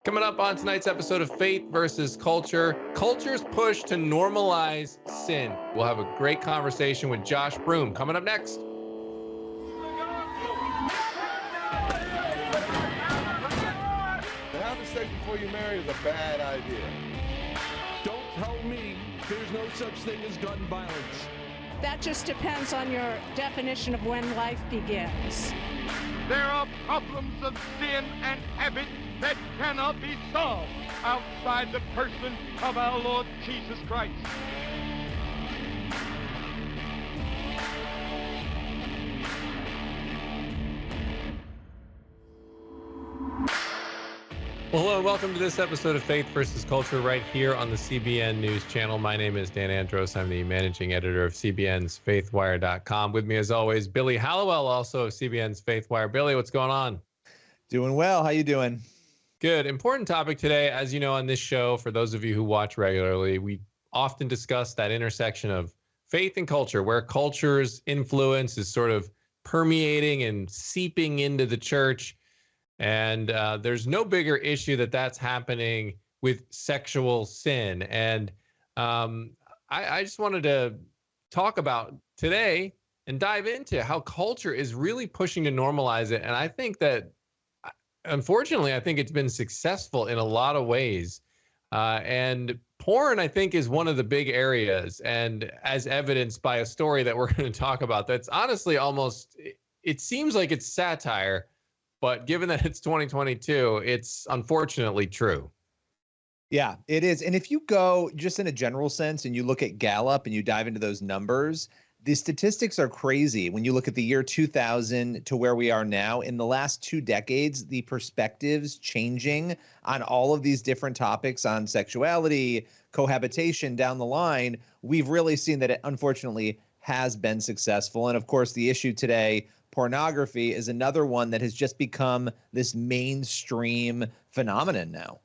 Coming up on tonight's episode of Faith versus Culture, culture's push to normalize sin. We'll have a great conversation with Josh Broome coming up next. To have sex before you marry is a bad idea. Don't tell me there's no such thing as gun violence. That just depends on your definition of when life begins. There are problems of sin and habit that cannot be solved outside the person of our Lord Jesus Christ. Well, hello and welcome to this episode of Faith versus Culture right here on the CBN News Channel. My name is Dan Andros. I'm the managing editor of CBN's FaithWire.com. With me, as always, Billy Hallowell, also of CBN's FaithWire. Billy, what's going on? Doing well. How you doing? Good. Important topic today. As you know, on this show, for those of you who watch regularly, we often discuss that intersection of faith and culture, where culture's influence is sort of permeating and seeping into the church. And there's no bigger issue that's happening with sexual sin. And I just wanted to talk about today and dive into how culture is really pushing to normalize it. And I think that, unfortunately, I think it's been successful in a lot of ways. And porn, I think, is one of the big areas. And as evidenced by a story that we're going to talk about, that's honestly almost, it seems like it's satire. But given that it's 2022, it's unfortunately true. Yeah, it is. And if you go just in a general sense and you look at Gallup and you dive into those numbers, the statistics are crazy. When you look at the year 2000 to where we are now, in the last 2 decades, the perspectives changing on all of these different topics on sexuality, cohabitation down the line, we've really seen that it unfortunately has been successful. And of course, the issue today, pornography, is another one that has just become this mainstream phenomenon now.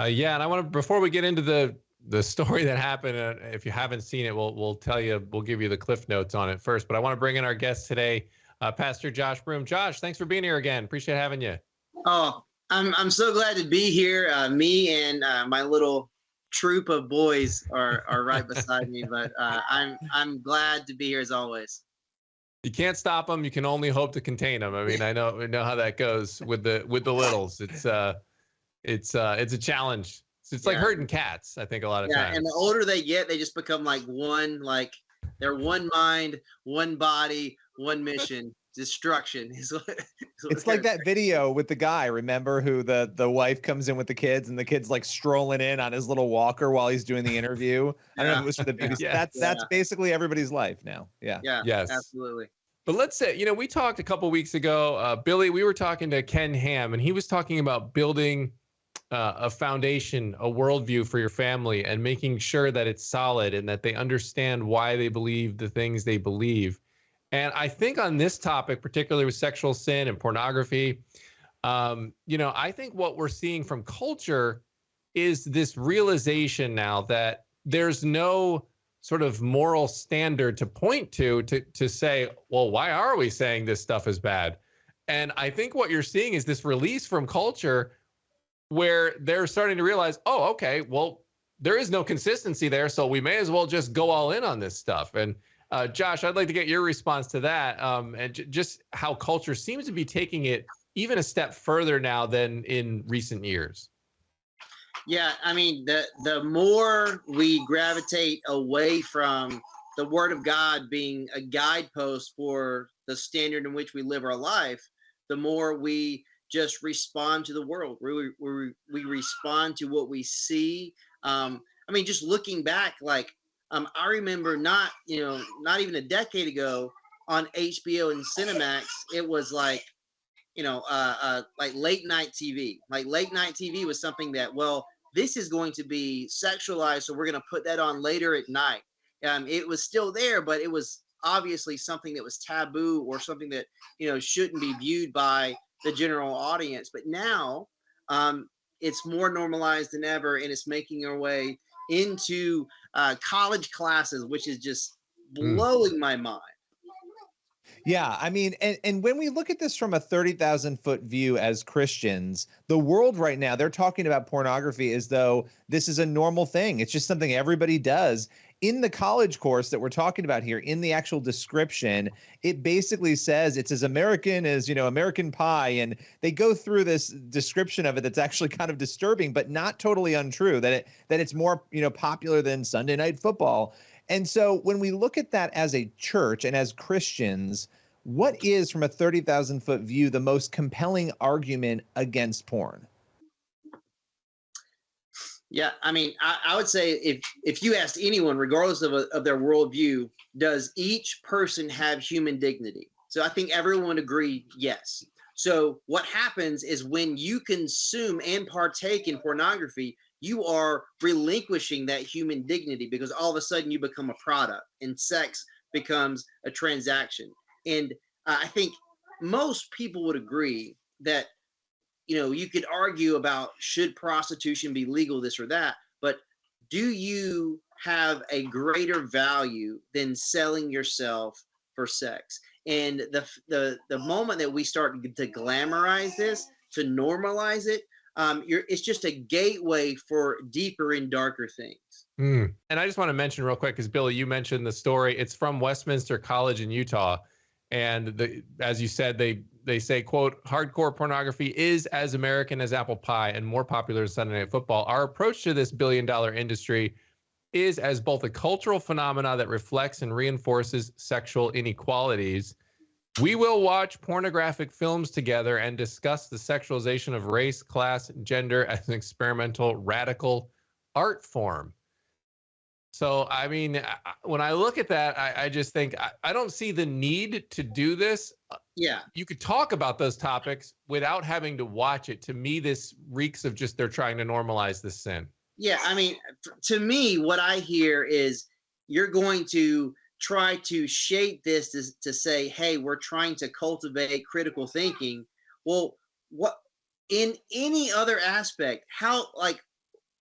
Yeah, and I want to, before we get into the story that happened, if you haven't seen it, we'll tell you, we'll give you the cliff notes on it first. But I want to bring in our guest today, Pastor Josh Broome. Josh, thanks for being here again. Appreciate having you. Oh, I'm so glad to be here. Me and my little troop of boys are right beside me, but I'm glad to be here as always. You can't stop them. You can only hope to contain them. I mean, I know how that goes with the littles. It's a challenge. It's like herding cats, I think, a lot of times. And the older they get, they just become like they're one mind, one body, one mission. Destruction. It's like that video with the guy, remember, who the wife comes in with the kids and the kid's like strolling in on his little walker while he's doing the interview. I don't know if it was for the BBC. Yeah. That's basically everybody's life now. Yeah. Yes. Absolutely. But let's say, we talked a couple weeks ago, Billy, we were talking to Ken Ham, and he was talking about building a foundation, a worldview for your family, and making sure that it's solid and that they understand why they believe the things they believe. And I think on this topic, particularly with sexual sin and pornography, I think what we're seeing from culture is this realization now that there's no sort of moral standard to point to say, well, why are we saying this stuff is bad? And I think what you're seeing is this release from culture where they're starting to realize, oh, okay, well, there is no consistency there, so we may as well just go all in on this stuff. And Josh, I'd like to get your response to that, and just how culture seems to be taking it even a step further now than in recent years. Yeah, I mean, the more we gravitate away from the Word of God being a guidepost for the standard in which we live our life, the more we just respond to the world. We respond to what we see. I mean, just looking back, like, I remember not even a decade ago on HBO and Cinemax, it was like, like late night TV. Like late night TV was something that, well, this is going to be sexualized, so we're going to put that on later at night. It was still there, but it was obviously something that was taboo or something that, shouldn't be viewed by the general audience. But now it's more normalized than ever, and it's making our way into college classes, which is just blowing my mind. Yeah, I mean, and when we look at this from a 30,000 foot view as Christians, the world right now, they're talking about pornography as though this is a normal thing. It's just something everybody does. In the college course that we're talking about here, in the actual description, it basically says it's as American as, American Pie. And they go through this description of it that's actually kind of disturbing, but not totally untrue, that it's more, popular than Sunday Night Football. And so when we look at that as a church and as Christians, what is, from a 30,000 foot view, the most compelling argument against porn? Yeah, I mean, I would say if you asked anyone, regardless of their worldview, does each person have human dignity? So I think everyone would agree, yes. So what happens is when you consume and partake in pornography, you are relinquishing that human dignity, because all of a sudden you become a product and sex becomes a transaction. And I think most people would agree that, you could argue about should prostitution be legal, this or that, but do you have a greater value than selling yourself for sex? And the moment that we start to glamorize this, to normalize it, it's just a gateway for deeper and darker things. And I just want to mention real quick, because Billy, you mentioned the story. It's from Westminster College in Utah. And as you said, they say, quote, hardcore pornography is as American as apple pie and more popular than Sunday Night Football. Our approach to this billion-dollar industry is as both a cultural phenomena that reflects and reinforces sexual inequalities. We will watch pornographic films together and discuss the sexualization of race, class, gender as an experimental, radical art form. So, I mean, when I look at that, I just think I don't see the need to do this. Yeah. You could talk about those topics without having to watch it. To me, this reeks of just they're trying to normalize this sin. Yeah. I mean, to me, what I hear is you're going to try to shape this to say, hey, we're trying to cultivate critical thinking. Well, what in any other aspect, how, like,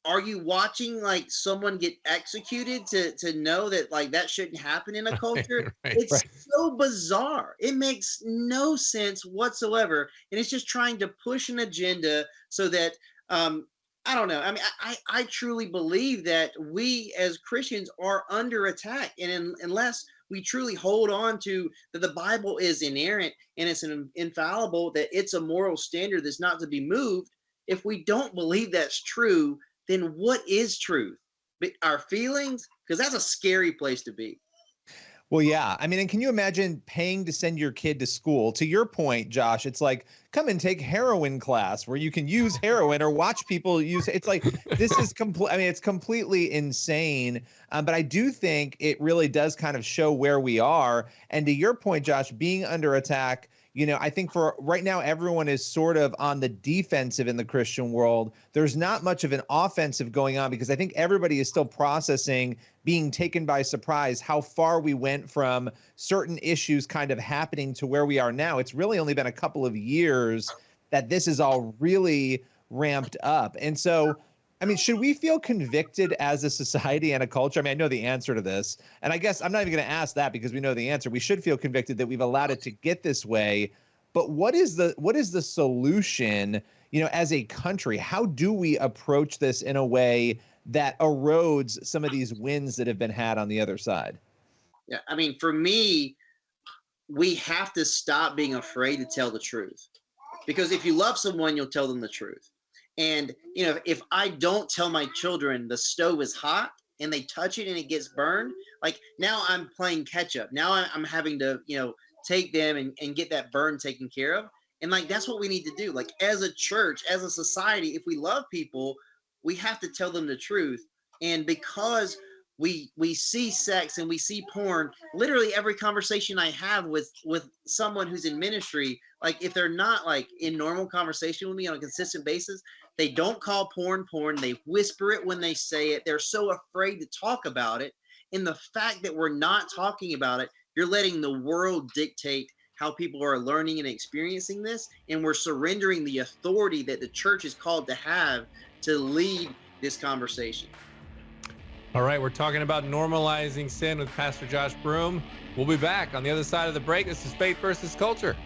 are you watching like someone get executed to know that like that shouldn't happen in a culture? It's so bizarre. It makes no sense whatsoever. And it's just trying to push an agenda so that, I don't know. I mean, I truly believe that we as Christians are under attack. And unless we truly hold on to that the Bible is inerrant and it's an infallible, that it's a moral standard that's not to be moved, if we don't believe that's true, then what is truth? Our feelings? Because that's a scary place to be. Well, yeah. I mean, and can you imagine paying to send your kid to school? To your point, Josh, it's like, come and take heroin class where you can use heroin or watch people use it. It's like, this is complete. I mean, it's completely insane. But I do think it really does kind of show where we are. And to your point, Josh, being under attack, I think for right now, everyone is sort of on the defensive in the Christian world. There's not much of an offensive going on because I think everybody is still processing being taken by surprise how far we went from certain issues kind of happening to where we are now. It's really only been a couple of years that this is all really ramped up. And so, I mean, should we feel convicted as a society and a culture? I mean, I know the answer to this, and I guess I'm not even going to ask that because we know the answer. We should feel convicted that we've allowed it to get this way. But what is the solution, as a country? How do we approach this in a way that erodes some of these wins that have been had on the other side? Yeah, I mean, for me, we have to stop being afraid to tell the truth. Because if you love someone, you'll tell them the truth. And, if I don't tell my children the stove is hot and they touch it and it gets burned, like now I'm playing catch up. Now I'm having to, take them and get that burn taken care of. And like, that's what we need to do. Like as a church, as a society, if we love people, we have to tell them the truth. And because we see sex and we see porn, literally every conversation I have with someone who's in ministry, like if they're not like in normal conversation with me on a consistent basis, they don't call porn, they whisper it when they say it. They're so afraid to talk about it. And the fact that we're not talking about it, you're letting the world dictate how people are learning and experiencing this. And we're surrendering the authority that the church is called to have to lead this conversation. All right, we're talking about normalizing sin with Pastor Josh Broome. We'll be back on the other side of the break. This is Faith versus Culture.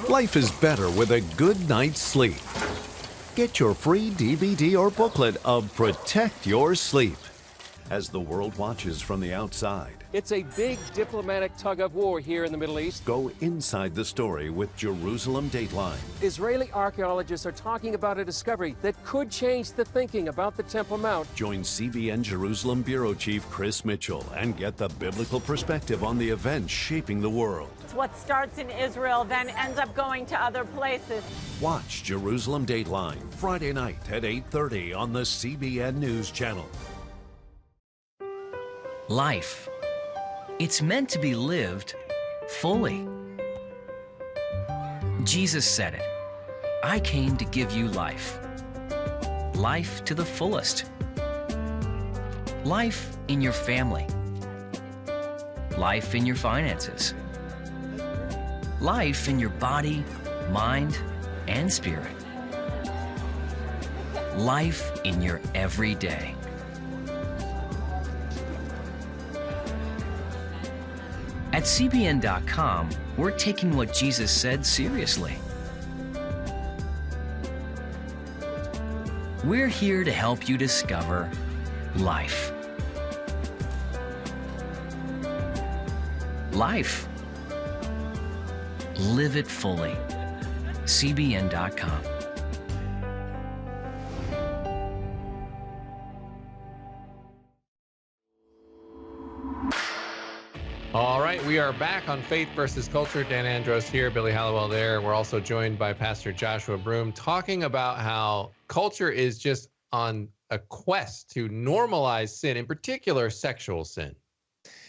Life is better with a good night's sleep. Get your free DVD or booklet of Protect Your Sleep as the world watches from the outside. It's a big diplomatic tug of war here in the Middle East. Go inside the story with Jerusalem Dateline. Israeli archaeologists are talking about a discovery that could change the thinking about the Temple Mount. Join CBN Jerusalem Bureau Chief Chris Mitchell and get the biblical perspective on the events shaping the world. What starts in Israel then ends up going to other places. Watch Jerusalem Dateline Friday night at 8:30 on the CBN News Channel. Life. It's meant to be lived fully. Jesus said it. I came to give you life. Life to the fullest. Life in your family. Life in your finances. Life in your body, mind, and spirit. Life in your everyday. At CBN.com, we're taking what Jesus said seriously. We're here to help you discover life. Life. Live it fully. CBN.com. All right, we are back on Faith versus Culture. Dan Andros here, Billy Hallowell there. We're also joined by Pastor Joshua Broome, talking about how culture is just on a quest to normalize sin, in particular sexual sin.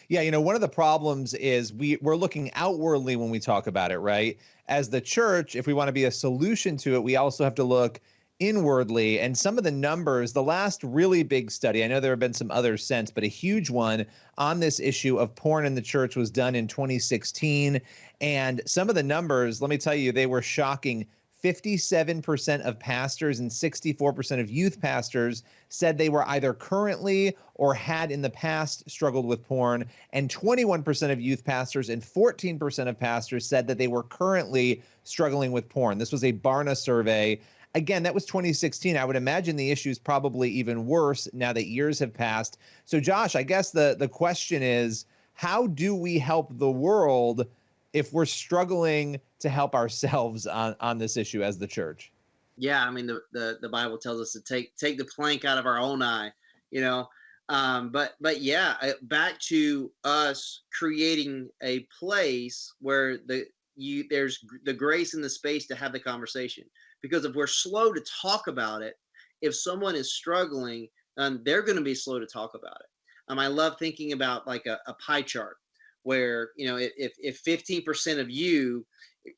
Yeah, you know, one of the problems is we're looking outwardly when we talk about it, right? As the church, if we want to be a solution to it, we also have to look inwardly. And some of the numbers, the last really big study, I know there have been some others since, but a huge one on this issue of porn in the church was done in 2016. And some of the numbers, let me tell you, they were shocking. 57% of pastors and 64% of youth pastors said they were either currently or had in the past struggled with porn. And 21% of youth pastors and 14% of pastors said that they were currently struggling with porn. This was a Barna survey. Again, that was 2016. I would imagine the issue is probably even worse now that years have passed. So, Josh, I guess the question is, how do we help the world if we're struggling to help ourselves on this issue as the church? Yeah, I mean, the Bible tells us to take the plank out of our own eye, you know. But yeah, back to us creating a place where there's the grace and the space to have the conversation. Because if we're slow to talk about it, if someone is struggling, they're going to be slow to talk about it. I love thinking about like a pie chart where, you know, if 15% of you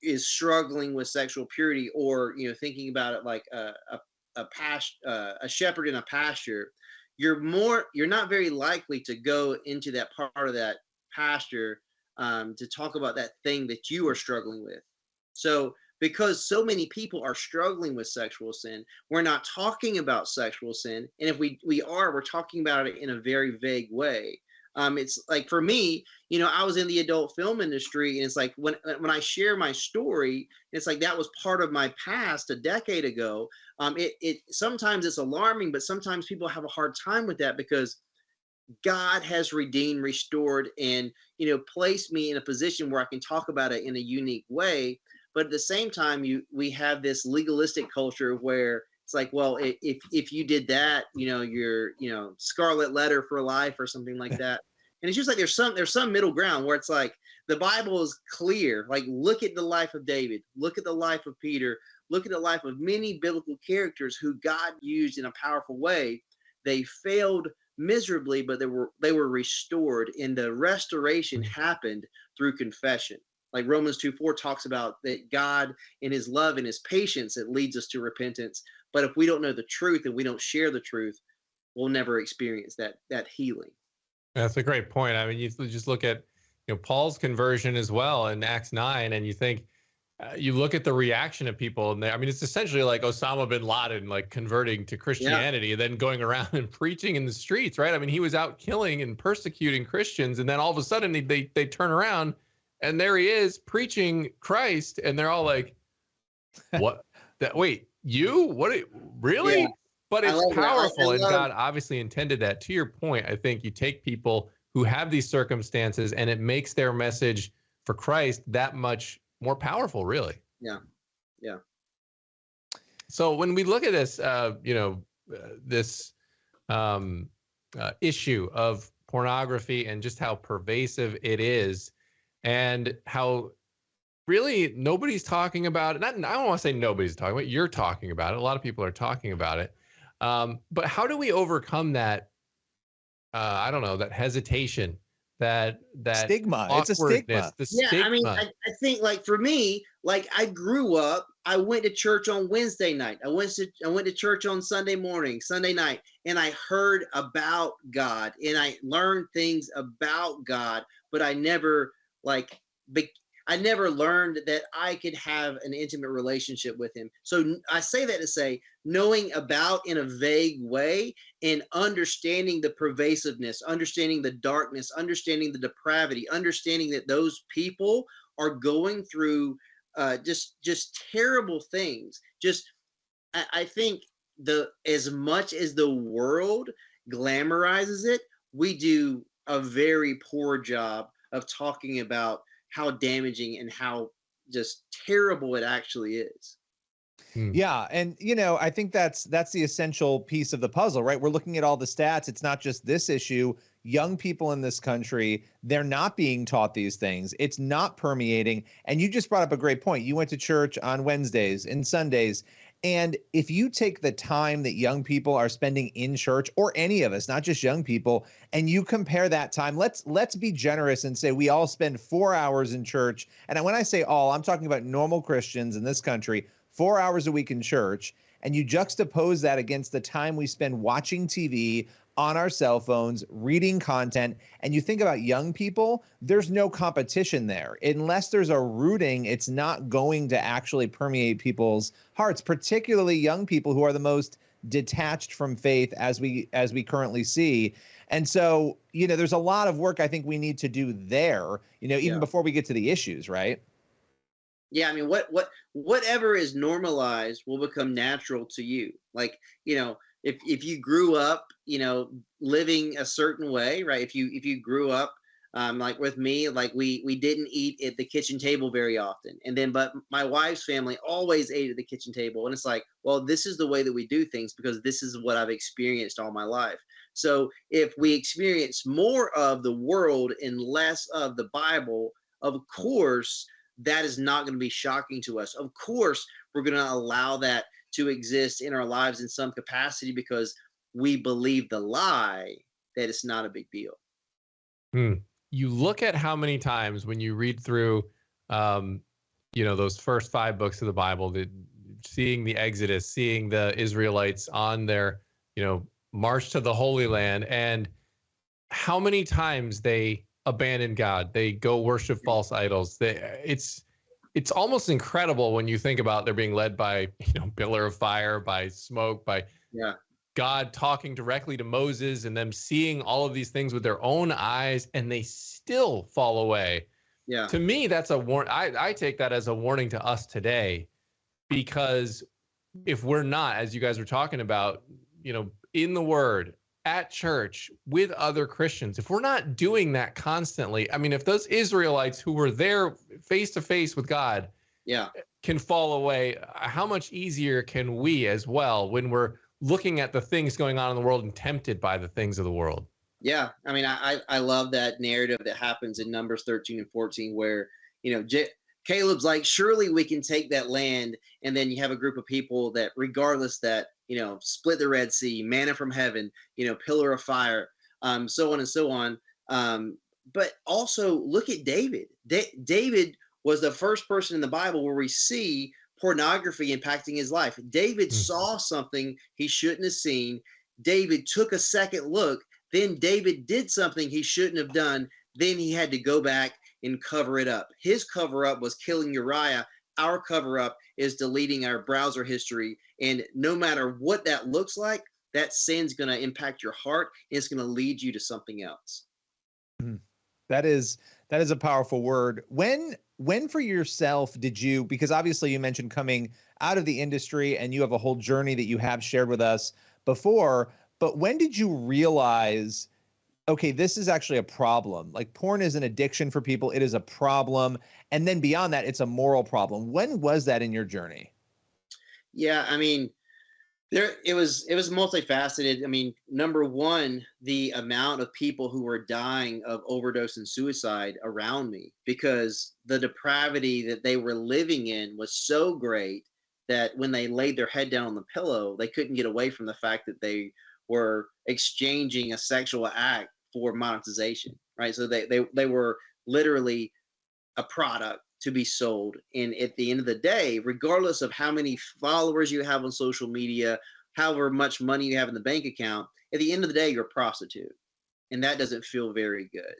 is struggling with sexual purity, or, you know, thinking about it like a shepherd in a pasture, you're not very likely to go into that part of that pasture to talk about that thing that you are struggling with. So because so many people are struggling with sexual sin, we're not talking about sexual sin. And if we're talking about it in a very vague way. It's like, for me, you know, I was in the adult film industry, and it's like when I share my story, it's like that was part of my past a decade ago. It sometimes it's alarming, but sometimes people have a hard time with that because God has redeemed, restored, and, you know, placed me in a position where I can talk about it in a unique way. But at the same time, we have this legalistic culture where it's like, well, if you did that, you know, you're, you know, scarlet letter for life or something like that. And it's just like there's some middle ground where it's like the Bible is clear. Like, look at the life of David, look at the life of Peter, look at the life of many biblical characters who God used in a powerful way. They failed miserably, but they were restored, and the restoration happened through confession. Like Romans 2:4 talks about that God in his love and his patience, it leads us to repentance. But if we don't know the truth and we don't share the truth, we'll never experience that healing. That's a great point. I mean, you just look at, Paul's conversion as well in Acts 9, and you think, you look at the reaction of people, and I mean, it's essentially like Osama bin Laden, like converting to Christianity and then going around and preaching in the streets, right? I mean, he was out killing and persecuting Christians, and then all of a sudden they turn around, and there he is preaching Christ, and they're all like, "What? Wait, you? What? Really?" Yeah. But it's powerful, and God obviously intended that. To your point, I think you take people who have these circumstances, and it makes their message for Christ that much more powerful, really. Yeah. Yeah. So when we look at this, this issue of pornography and just how pervasive it is, and how really nobody's talking about it. I don't want to say nobody's talking about it. You're talking about it. A lot of people are talking about it. But how do we overcome that? I don't know, that hesitation, that stigma. It's a stigma. I mean, I think, like, for me, like, I grew up, I went to church on Wednesday night. I went to church on Sunday morning, Sunday night, and I heard about God and I learned things about God, but I never learned that I could have an intimate relationship with him. So I say that to say, knowing about in a vague way and understanding the pervasiveness, understanding the darkness, understanding the depravity, understanding that those people are going through just terrible things. I think as much as the world glamorizes it, we do a very poor job of talking about how damaging and how just terrible it actually is. Yeah. And, I think that's the essential piece of the puzzle, right? We're looking at all the stats. It's not just this issue. Young people in this country, they're not being taught these things. It's not permeating. And you just brought up a great point. You went to church on Wednesdays and Sundays. And if you take the time that young people are spending in church, or any of us, not just young people, and you compare that time, let's be generous and say we all spend 4 hours in church. And when I say all, I'm talking about normal Christians in this country, 4 hours a week in church. And you juxtapose that against the time we spend watching TV, on our cell phones, reading content, and you think about young people, there's no competition there. Unless there's a rooting, it's not going to actually permeate people's hearts, particularly young people who are the most detached from faith as we currently see. And so, there's a lot of work I think we need to do there, even before we get to the issues, right? Yeah, I mean, whatever is normalized will become natural to you. Like, if you grew up, living a certain way, right? If you grew up, like with me, like we didn't eat at the kitchen table very often. But my wife's family always ate at the kitchen table. And it's like, well, this is the way that we do things because this is what I've experienced all my life. So if we experience more of the world and less of the Bible, of course, that is not going to be shocking to us. Of course, we're going to allow that to exist in our lives in some capacity because we believe the lie that it's not a big deal. You look at how many times when you read through, those first 5 books of the Bible, seeing the Exodus, seeing the Israelites on their, march to the Holy Land, and how many times they abandon God, they go worship false idols. It's almost incredible when you think about they're being led by, pillar of fire, by smoke, by God talking directly to Moses, and them seeing all of these things with their own eyes, and they still fall away. Yeah. To me, that's a warning. I take that as a warning to us today, because if we're not, as you guys were talking about, in the Word, at church, with other Christians, if we're not doing that constantly, I mean, if those Israelites who were there face to face with God can fall away, how much easier can we as well when we're looking at the things going on in the world and tempted by the things of the world? Yeah. I mean, I love that narrative that happens in Numbers 13 and 14 where, Caleb's like, surely we can take that land. And then you have a group of people that regardless that, split the Red Sea, manna from heaven, pillar of fire, so on and so on. But also look at David. David was the first person in the Bible where we see pornography impacting his life. David saw something he shouldn't have seen. David took a second look. Then David did something he shouldn't have done. Then he had to go back and cover it up. His cover up was killing Uriah. Our cover up is deleting our browser history. And no matter what that looks like, that sin's going to impact your heart. And it's going to lead you to something else. That is a powerful word. When for yourself did you, because obviously you mentioned coming out of the industry and you have a whole journey that you have shared with us before, but when did you realize, okay, this is actually a problem? Like, porn is an addiction for people. It is a problem. And then beyond that, it's a moral problem. When was that in your journey? Yeah, I mean, it was multifaceted. I mean, number one, the amount of people who were dying of overdose and suicide around me, because the depravity that they were living in was so great that when they laid their head down on the pillow, they couldn't get away from the fact that they were exchanging a sexual act for monetization, right? So they were literally a product to be sold. And at the end of the day, regardless of how many followers you have on social media, however much money you have in the bank account, at the end of the day, you're a prostitute. And that doesn't feel very good.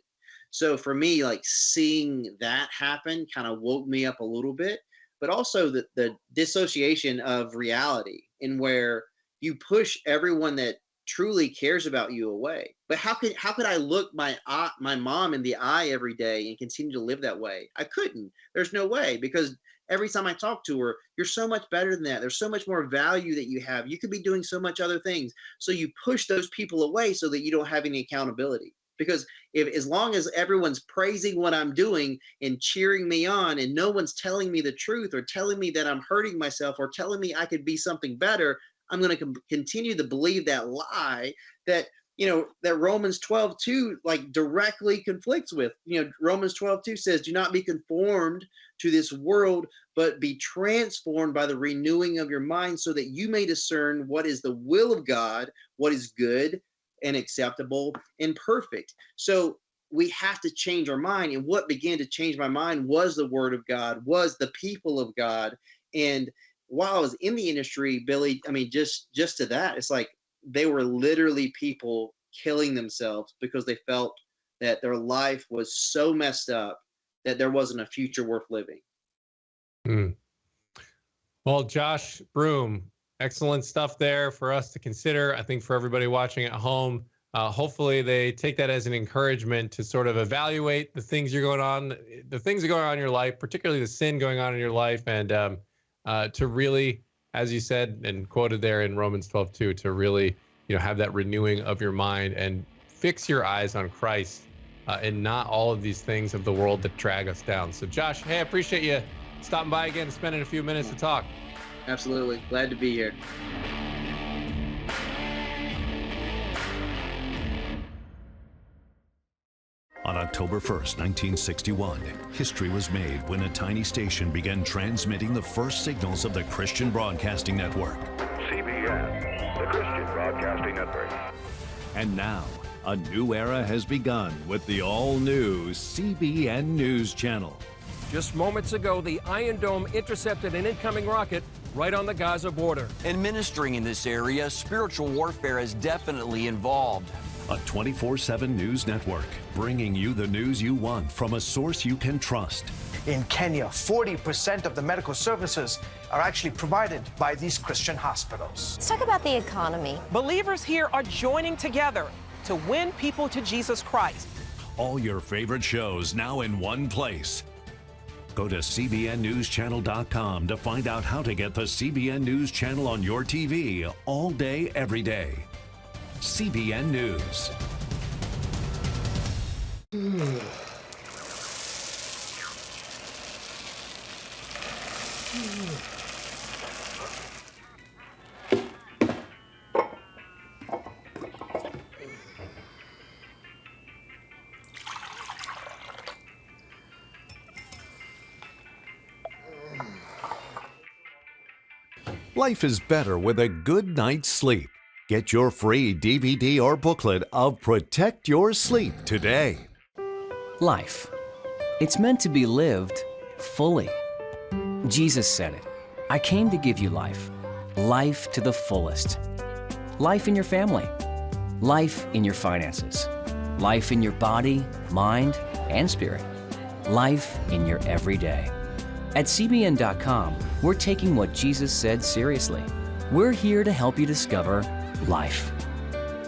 So for me, like, seeing that happen kind of woke me up a little bit, but also the dissociation of reality, and where you push everyone that truly cares about you away. But how could I look my mom in the eye every day and continue to live that way? I couldn't. There's no way, because every time I talk to her, you're so much better than that. There's so much more value that you have. You could be doing so much other things. So you push those people away so that you don't have any accountability. Because as long as everyone's praising what I'm doing and cheering me on, and no one's telling me the truth or telling me that I'm hurting myself or telling me I could be something better, I'm going to continue to believe that lie that, that Romans 12:2 like directly conflicts with. Romans 12:2 says, do not be conformed to this world, but be transformed by the renewing of your mind, so that you may discern what is the will of God, what is good and acceptable and perfect. So we have to change our mind. And what began to change my mind was the word of God, was the people of God. And while I was in the industry, Billy, I mean, just to that, it's like they were literally people killing themselves because they felt that their life was so messed up that there wasn't a future worth living. Well, Josh Broome, excellent stuff there for us to consider. I think for everybody watching at home, hopefully they take that as an encouragement to sort of evaluate the things that are going on in your life, particularly the sin going on in your life, and to really, as you said and quoted there in Romans 12:2, to really, have that renewing of your mind and fix your eyes on Christ and not all of these things of the world that drag us down. So, Josh, hey, I appreciate you stopping by again and spending a few minutes to talk. Absolutely. Glad to be here. On October 1st, 1961, history was made when a tiny station began transmitting the first signals of the Christian Broadcasting Network. CBN, the Christian Broadcasting Network. And now, a new era has begun with the all-new CBN News Channel. Just moments ago, the Iron Dome intercepted an incoming rocket right on the Gaza border. And ministering in this area, spiritual warfare is definitely involved. A 24/7 news network, bringing you the news you want from a source you can trust. In Kenya, 40% of the medical services are actually provided by these Christian hospitals. Let's talk about the economy. Believers here are joining together to win people to Jesus Christ. All your favorite shows now in one place. Go to cbnnewschannel.com to find out how to get the CBN News Channel on your TV all day, every day. CBN News. Life is better with a good night's sleep. Get your free DVD or booklet of Protect Your Sleep today. Life. It's meant to be lived fully. Jesus said it. I came to give you life. Life to the fullest. Life in your family. Life in your finances. Life in your body, mind, and spirit. Life in your everyday. At CBN.com, we're taking what Jesus said seriously. We're here to help you discover life.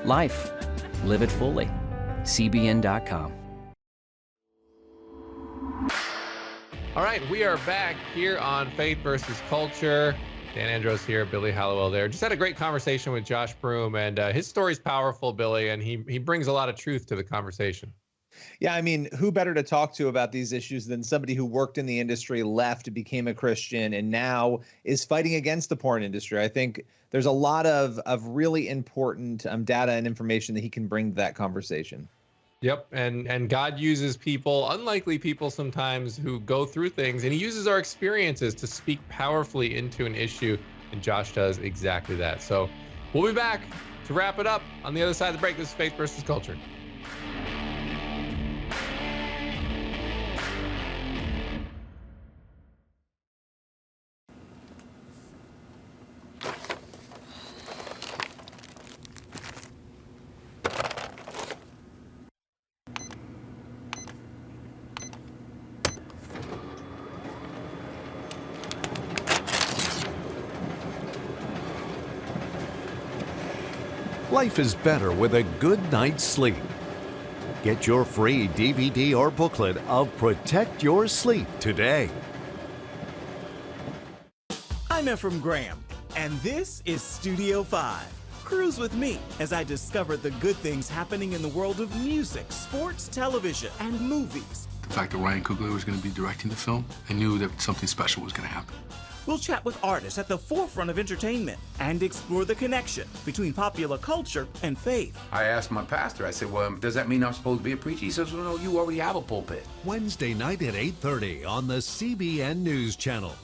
Life. Live it fully. CBN.com. All right, we are back here on Faith versus Culture. Dan Andros here, Billy Hallowell there. Just had a great conversation with Josh Broome, and his story's powerful, Billy, and he brings a lot of truth to the conversation. Yeah, I mean, who better to talk to about these issues than somebody who worked in the industry, left, became a Christian, and now is fighting against the porn industry? I think there's a lot of really important data and information that he can bring to that conversation. Yep, and God uses people, unlikely people sometimes, who go through things, and he uses our experiences to speak powerfully into an issue, and Josh does exactly that. So we'll be back to wrap it up on the other side of the break. This is Faith versus Culture. Life is better with a good night's sleep. Get your free DVD or booklet of Protect Your Sleep today. I'm Ephraim Graham, and this is Studio 5. Cruise with me as I discover the good things happening in the world of music, sports, television, and movies. The fact that Ryan Coogler was going to be directing the film, I knew that something special was going to happen. We'll chat with artists at the forefront of entertainment and explore the connection between popular culture and faith. I asked my pastor, I said, well, does that mean I'm supposed to be a preacher? He says, well, no, you already have a pulpit. Wednesday night at 8:30 on the CBN News Channel.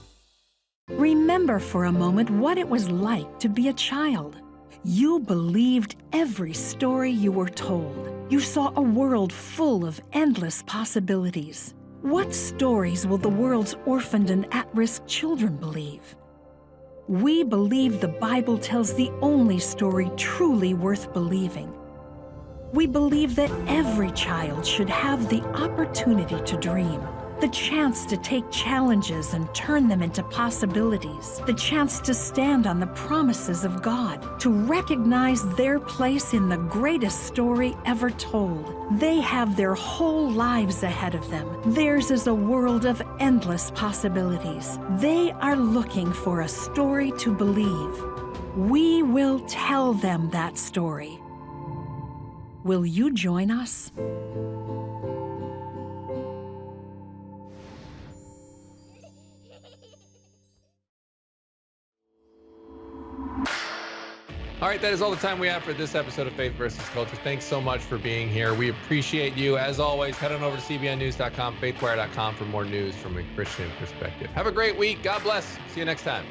Remember for a moment what it was like to be a child. You believed every story you were told. You saw a world full of endless possibilities. What stories will the world's orphaned and at-risk children believe? We believe the Bible tells the only story truly worth believing. We believe that every child should have the opportunity to dream, the chance to take challenges and turn them into possibilities, the chance to stand on the promises of God, to recognize their place in the greatest story ever told. They have their whole lives ahead of them. Theirs is a world of endless possibilities. They are looking for a story to believe. We will tell them that story. Will you join us? All right, that is all the time we have for this episode of Faith versus Culture. Thanks so much for being here. We appreciate you. As always, head on over to cbnnews.com, faithwire.com for more news from a Christian perspective. Have a great week. God bless. See you next time.